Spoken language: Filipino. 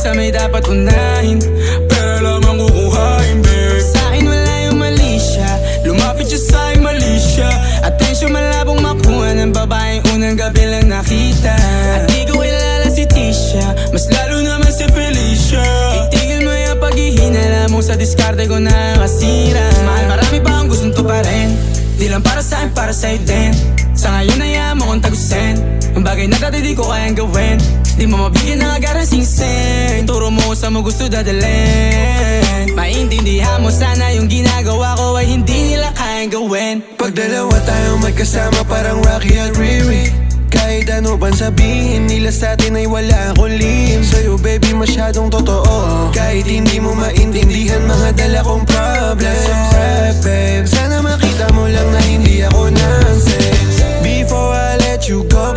Basta may dapat unahin, pera lang ang kukuhain, babe. Sa'kin wala yung mali siya, lumapit siya sa'kin mali siya. Atensyon malabong makuha ng babaeng unang gabi lang nakita. At di ko kilala si Tisha, mas lalo naman si Felicia. Itigil mo yung paghihinala mo sa diskarte ko na kasira. Mahal, marami pa akong gustong tuparin, di lang para sa'kin, para sa'yo din. Sa ngayon ayaw mo kong tagusin, ang bagay na dati di ko kayang gawin. Di mo mabigyan ng agarang singsing, turo mo kung saan mo gusto dadalhin. Maintindihan mo sana yung ginagawa ko ay hindi nila kayang gawin. Pag dalawa tayong magkasama parang Rocky at Riri, kahit ano pang sabihin nila sa'tin ay wala akong lihim. Sa'yo baby masyadong totoo, kahit hindi mo maintindihan mga dala kong problems. Babe, sana makita mo lang na hindi ako nonsense. Before I let you go